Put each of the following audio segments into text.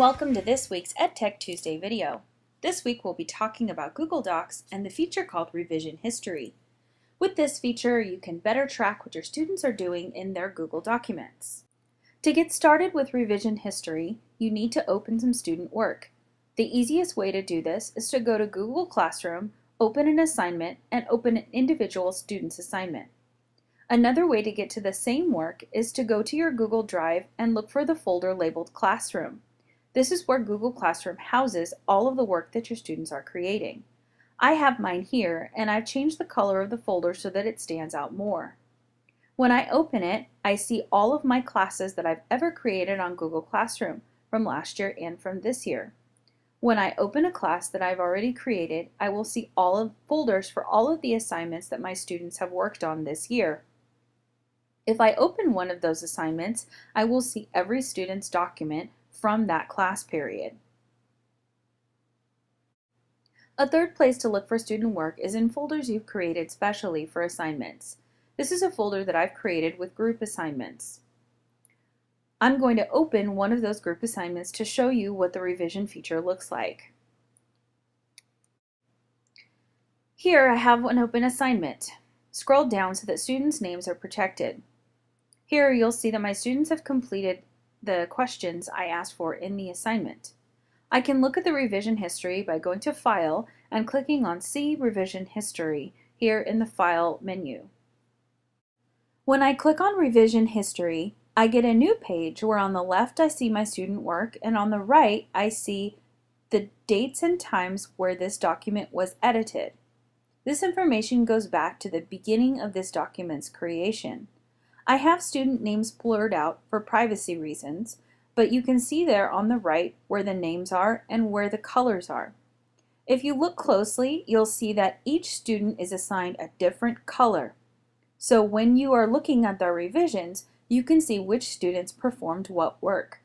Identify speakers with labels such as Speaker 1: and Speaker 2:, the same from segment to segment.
Speaker 1: welcome to this week's EdTech Tuesday video. This week we'll be talking about Google Docs and the feature called Revision History. With this feature, you can better track what your students are doing in their Google documents. To get started with Revision History, you need to open some student work. The easiest way to do this is to go to Google Classroom, open an assignment, and open an individual student's assignment. Another way to get to the same work is to go to your Google Drive and look for the folder labeled Classroom. This is where Google Classroom houses all of the work that your students are creating. I have mine here, and I've changed the color of the folder so that it stands out more. When I open it, I see all of my classes that I've ever created on Google Classroom from last year and from this year. When I open a class that I've already created, I will see all of folders for all of the assignments that my students have worked on this year. If I open one of those assignments, I will see every student's document from that class period. A third place to look for student work is in folders you've created specially for assignments. This is a folder that I've created with group assignments. I'm going to open one of those group assignments to show you what the revision feature looks like. Here I have an open assignment. Scroll down so that students' names are protected. Here you'll see that my students have completed the questions I asked for in the assignment. I can look at the revision history by going to File and clicking on See Revision History here in the File menu. When I click on Revision History, I get a new page where on the left I see my student work and on the right I see the dates and times where this document was edited. This information goes back to the beginning of this document's creation. I have student names blurred out for privacy reasons, but you can see there on the right where the names are and where the colors are. If you look closely, you'll see that each student is assigned a different color. So when you are looking at their revisions, you can see which students performed what work.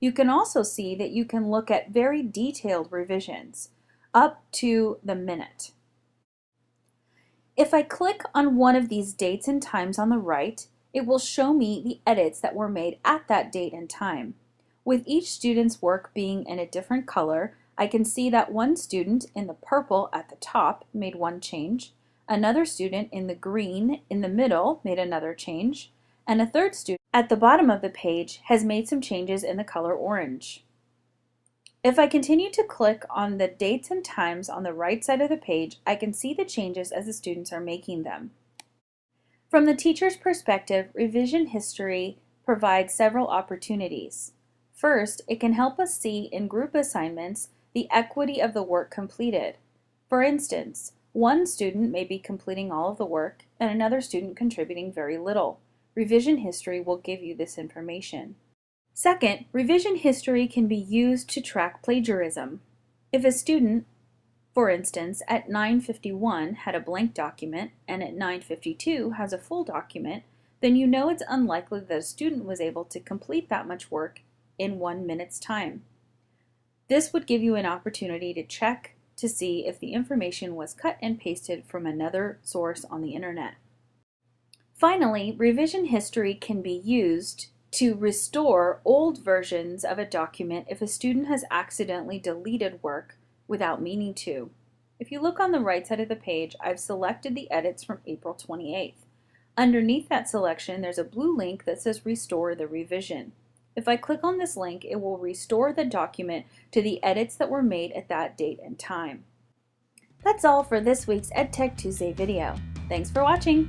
Speaker 1: You can also see that you can look at very detailed revisions, up to the minute. If I click on one of these dates and times on the right, it will show me the edits that were made at that date and time. With each student's work being in a different color, I can see that one student in the purple at the top made one change, another student in the green in the middle made another change, and a third student at the bottom of the page has made some changes in the color orange. If I continue to click on the dates and times on the right side of the page, I can see the changes as the students are making them. From the teacher's perspective, revision history provides several opportunities. First, it can help us see in group assignments the equity of the work completed. For instance, one student may be completing all of the work and another student contributing very little. Revision history will give you this information. Second, revision history can be used to track plagiarism. If a student, for instance, at 9:51 had a blank document and at 9:52 has a full document, then you know it's unlikely that a student was able to complete that much work in 1 minute's time. This would give you an opportunity to check to see if the information was cut and pasted from another source on the internet. Finally, revision history can be used to restore old versions of a document if a student has accidentally deleted work without meaning to. If you look on the right side of the page, I've selected the edits from April 28th. Underneath that selection, there's a blue link that says Restore the Revision. If I click on this link, it will restore the document to the edits that were made at that date and time. That's all for this week's EdTech Tuesday video. Thanks for watching!